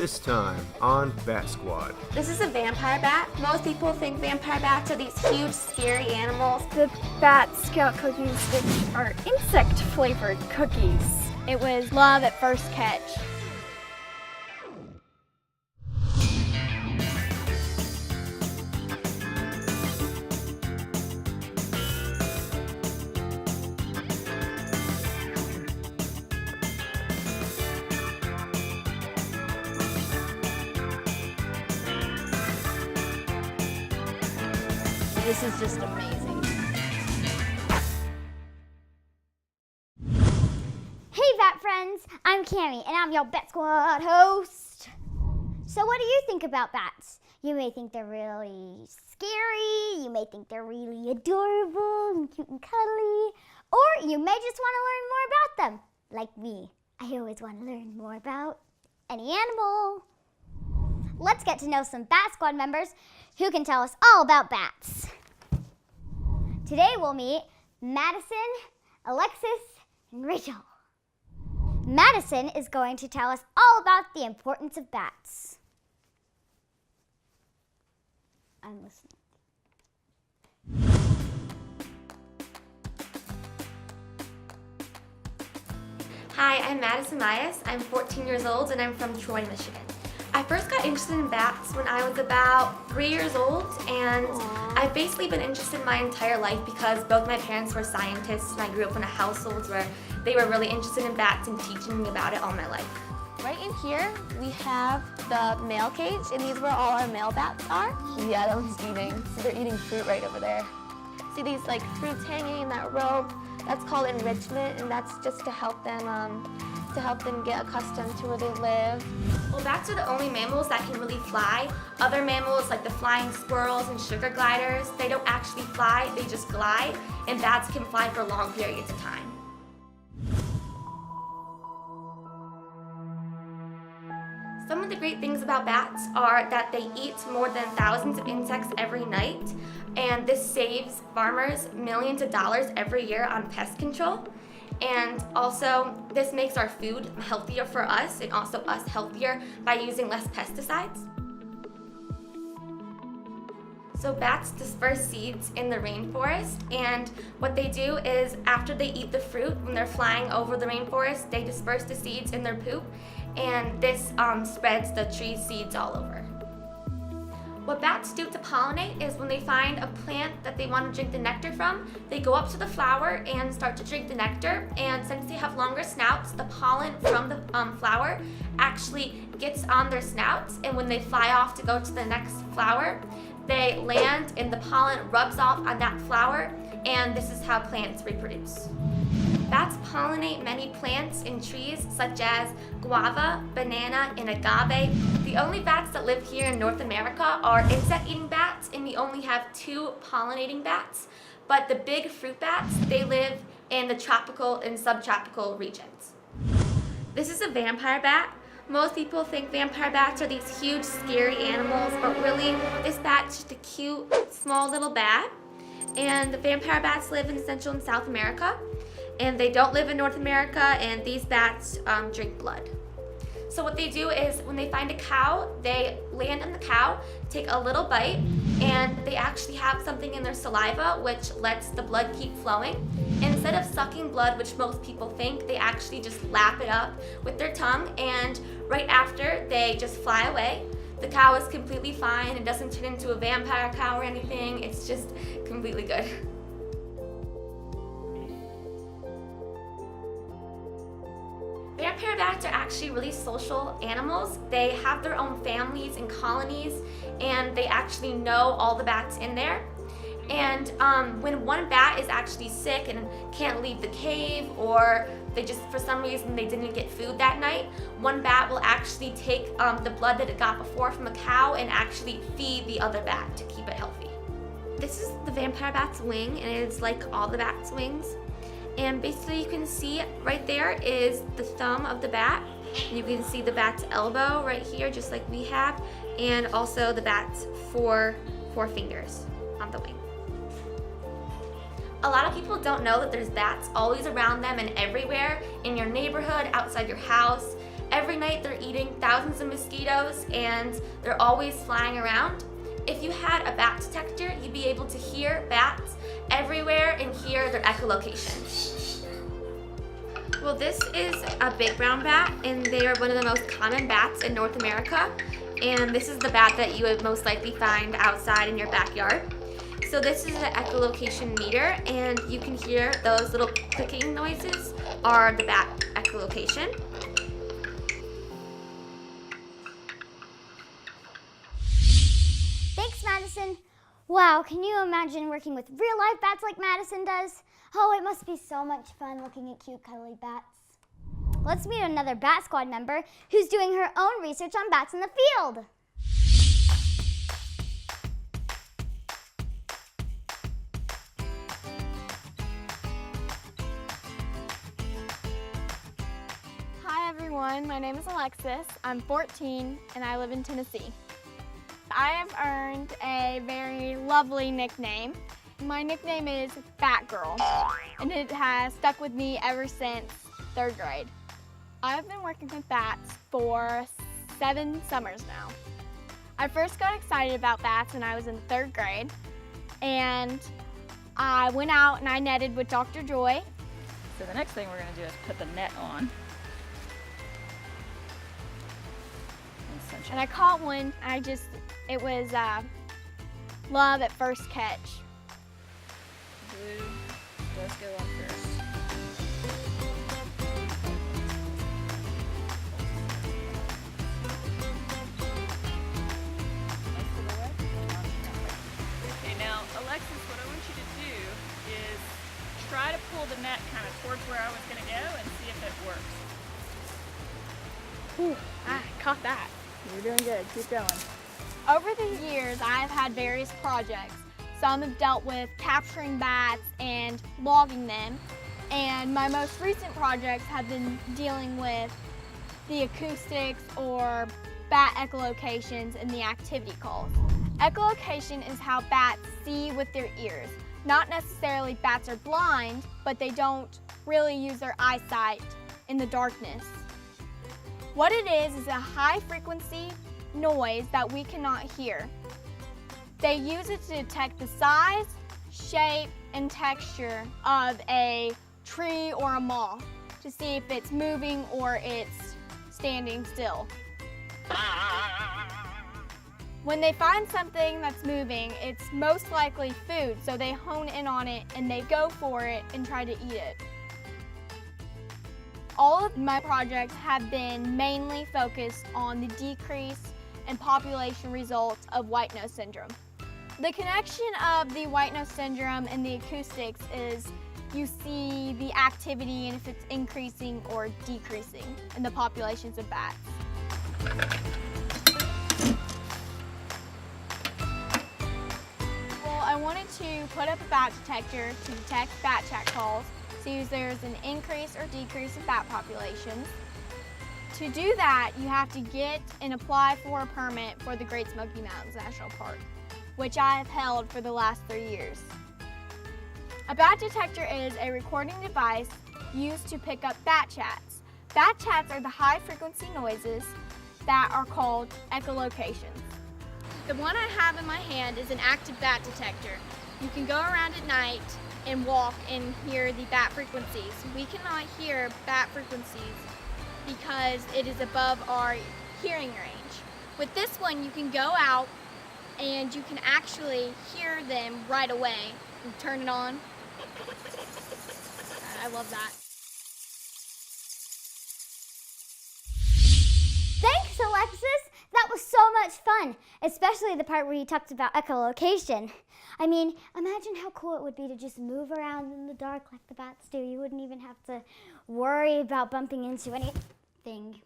This time on Bat Squad. This is a vampire bat. Most people think vampire bats are these huge, scary animals. The Bat Scout cookies, which are insect-flavored cookies. It was love at first catch. This is just amazing. Hey Bat friends, I'm Cami and I'm your Bat Squad host. So what do you think about bats? You may think they're really scary, you may think they're really adorable and cute and cuddly, or you may just want to learn more about them. Like me, I always want to learn more about any animal. Let's get to know some Bat Squad members who can tell us all about bats. Today we'll meet Madison, Alexis, and Rachel. Madison is going to tell us all about the importance of bats. I'm listening. Hi, I'm Madison Myers. I'm 14 years old and I'm from Troy, Michigan. I first got interested in bats when I was about 3 years old, and I've basically been interested my entire life because both my parents were scientists and I grew up in a household where they were really interested in bats and teaching me about it all my life. Right in here, we have the male cage, and these where all our male bats are. Yeah, that one's eating. They're eating fruit right over there. See these like fruits hanging in that rope? That's called enrichment, and that's just to help them get accustomed to where they live. Well, bats are the only mammals that can really fly. Other mammals like the flying squirrels and sugar gliders, they don't actually fly, they just glide, and bats can fly for long periods of time. Some of the great things about bats are that they eat more than thousands of insects every night, and this saves farmers millions of dollars every year on pest control. And also, this makes our food healthier for us and also us healthier by using less pesticides. So bats disperse seeds in the rainforest, and what they do is after they eat the fruit, when they're flying over the rainforest, they disperse the seeds in their poop, and this spreads the tree seeds all over. What bats do to pollinate is when they find a plant that they want to drink the nectar from, they go up to the flower and start to drink the nectar, and since they have longer snouts, the pollen from the flower actually gets on their snouts, and when they fly off to go to the next flower, they land and the pollen rubs off on that flower, and this is how plants reproduce. Bats pollinate many plants and trees such as guava, banana, and agave. The only bats that live here in North America are insect-eating bats, and we only have 2 pollinating bats. But the big fruit bats, they live in the tropical and subtropical regions. This is a vampire bat. Most people think vampire bats are these huge, scary animals, but really, this bat's just a cute, small little bat. And the vampire bats live in Central and South America. And they don't live in North America, and these bats drink blood. So what they do is when they find a cow, they land on the cow, take a little bite, and they actually have something in their saliva which lets the blood keep flowing. Instead of sucking blood, which most people think, they actually just lap it up with their tongue, and right after they just fly away. The cow is completely fine. It doesn't turn into a vampire cow or anything. It's just completely good. Vampire bats are actually really social animals. They have their own families and colonies, and they actually know all the bats in there. And when one bat is actually sick and can't leave the cave, or they just, for some reason, they didn't get food that night, one bat will actually take the blood that it got before from a cow and actually feed the other bat to keep it healthy. This is the vampire bat's wing, and it's like all the bat's wings. And basically you can see right there is the thumb of the bat. You can see the bat's elbow right here, just like we have, and also the bat's four fingers on the wing. A lot of people don't know that there's bats always around them and everywhere, in your neighborhood, outside your house. Every night they're eating thousands of mosquitoes and they're always flying around. If you had a bat detector, you'd be able to hear bats everywhere and hear their echolocation. Well, this is a big brown bat, and they are one of the most common bats in North America. And this is the bat that you would most likely find outside in your backyard. So this is an echolocation meter, and you can hear those little clicking noises are the bat echolocation. Thanks, Madison. Wow, can you imagine working with real-life bats like Madison does? Oh, it must be so much fun looking at cute, cuddly bats. Let's meet another Bat Squad member who's doing her own research on bats in the field. Hi everyone, my name is Alexis. I'm 14 and I live in Tennessee. I have earned a very lovely nickname. My nickname is Batgirl, and it has stuck with me ever since 3rd grade. I've been working with bats for 7 summers now. I first got excited about bats when I was in 3rd grade, and I went out and I netted with Dr. Joy. So the next thing we're going to do is put the net on. And I caught one. It was love at first catch. Blue does go on first. Okay, now Alexis, what I want you to do is try to pull the net kind of towards where I was going to go and see if it works. Ooh, I caught that. You're doing good. Keep going. Over the years, I've had various projects. Some have dealt with capturing bats and logging them, and my most recent projects have been dealing with the acoustics or bat echolocations and the activity calls. Echolocation is how bats see with their ears. Not necessarily bats are blind, but they don't really use their eyesight in the darkness. What it is a high frequency noise that we cannot hear. They use it to detect the size, shape, and texture of a tree or a moth to see if it's moving or it's standing still. When they find something that's moving, it's most likely food, so they hone in on it and they go for it and try to eat it. All of my projects have been mainly focused on the decrease in population results of white nose syndrome. The connection of the white nose syndrome and the acoustics is you see the activity and if it's increasing or decreasing in the populations of bats. Well, I wanted to put up a bat detector to detect bat chat calls, see if there's an increase or decrease of bat populations. To do that, you have to get and apply for a permit for the Great Smoky Mountains National Park, which I have held for the last 3 years. A bat detector is a recording device used to pick up bat chats. Bat chats are the high frequency noises that are called echolocations. The one I have in my hand is an active bat detector. You can go around at night and walk and hear the bat frequencies. We cannot hear bat frequencies because it is above our hearing range. With this one, you can go out and you can actually hear them right away. You turn it on. I love that. Thanks, Alexis. That was so much fun, especially the part where you talked about echolocation. I mean, imagine how cool it would be to just move around in the dark like the bats do. You wouldn't even have to worry about bumping into anything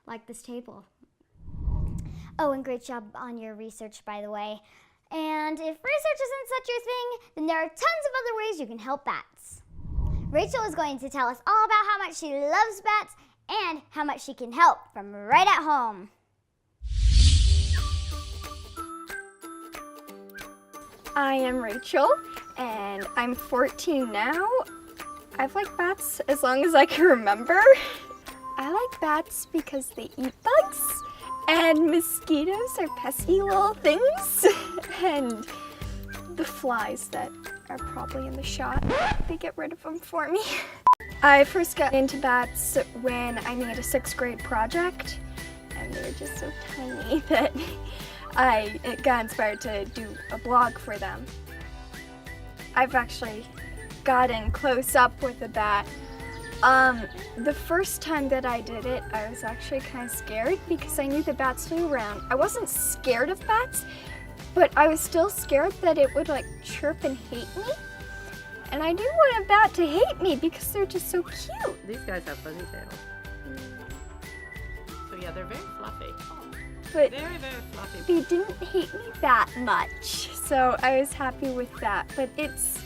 like this table. Oh, and great job on your research, by the way. And if research isn't such your thing, then there are tons of other ways you can help bats. Rachel is going to tell us all about how much she loves bats and how much she can help from right at home. I am Rachel, and I'm 14 now. I've liked bats as long as I can remember. I like bats because they eat bugs, and mosquitoes are pesky little things, and the flies that are probably in the shot, they get rid of them for me. I first got into bats when I made a 6th grade project, and they were just so tiny that I got inspired to do a blog for them. I've actually gotten close up with a bat. The first time that I did it, I was actually kind of scared because I knew the bats flew around. I wasn't scared of bats, but I was still scared that it would like chirp and hate me. And I didn't want a bat to hate me because they're just so cute. These guys have fuzzy tails. So yeah, they're very fluffy. But Very, very fluffy. they didn't hate me that much, so I was happy with that. But it's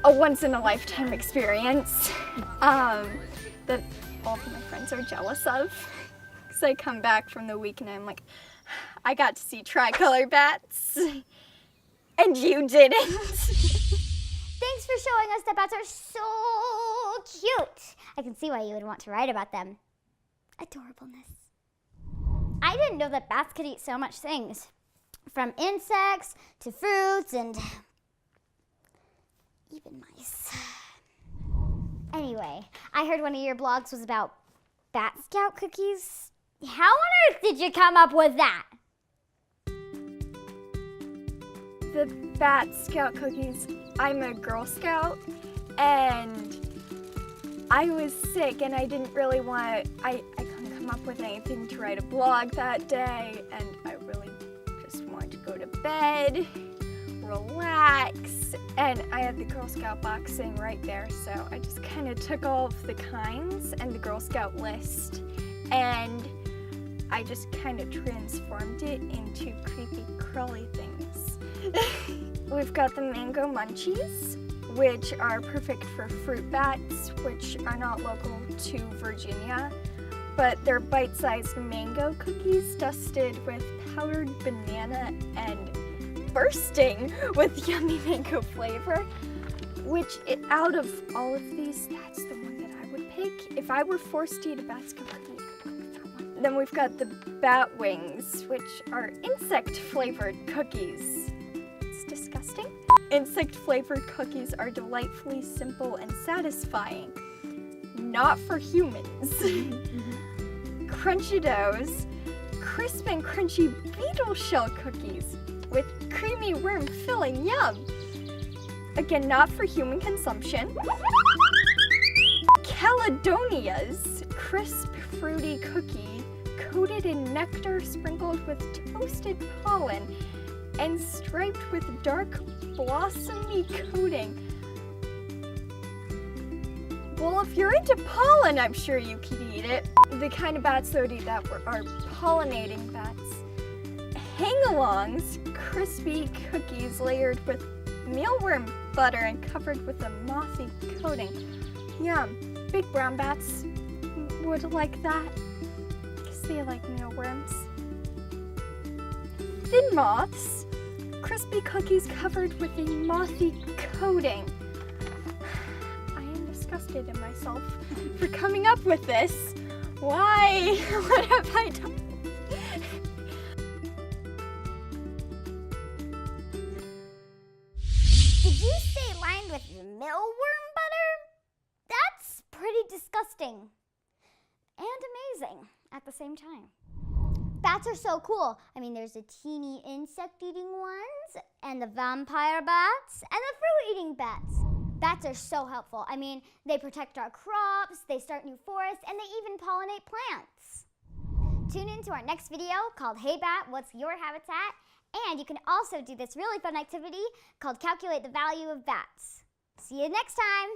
a once-in-a-lifetime experience that all of my friends are jealous of. Because I come back from the week and I'm like, I got to see tricolor bats, and you didn't. Thanks for showing us that bats are so cute. I can see why you would want to write about them. Adorableness. I didn't know that bats could eat so much things, from insects to fruits and even mice. Anyway, I heard one of your blogs was about Bat Scout cookies. How on earth did you come up with that? The Bat Scout cookies, I'm a Girl Scout, and I was sick and I didn't really want to, I couldn't come up with anything to write a blog that day, and I really just wanted to go to bed, relax, and I had the Girl Scout box sitting right there, so I just kind of took all of the kinds and the Girl Scout list, and I just kind of transformed it into creepy curly things. We've got the mango munchies, which are perfect for fruit bats, which are not local to Virginia, but they're bite-sized mango cookies dusted with powdered banana and bursting with yummy mango flavor, which out of all of these, that's the one that I would pick. If I were forced to eat a Bat Scout cookie, I would pick that one. Then we've got the bat wings, which are insect-flavored cookies. It's disgusting. Insect-flavored cookies are delightfully simple and satisfying. Not for humans. Crunchitos, crisp and crunchy beetle shell cookies with creamy worm filling, yum. Again, not for human consumption. Caledonia's crisp, fruity cookie coated in nectar sprinkled with toasted pollen and striped with dark, blossomy coating. Well, if you're into pollen, I'm sure you could eat it. The kind of bats that would eat that are pollinating bats. Hang-alongs, crispy cookies layered with mealworm butter and covered with a mothy coating. Yum. Big brown bats would like that because they like mealworms. Thin moths, crispy cookies covered with a mothy coating. I am disgusted in myself for coming up with this. Why? What have I done? Did you say lined with mealworm butter? That's pretty disgusting and amazing at the same time. Bats are so cool. I mean, there's the teeny insect-eating ones, and the vampire bats, and the fruit-eating bats. Bats are so helpful. I mean, they protect our crops, they start new forests, and they even pollinate plants. Tune in to our next video called Hey Bat, What's Your Habitat? And you can also do this really fun activity called Calculate the Value of Bats. See you next time!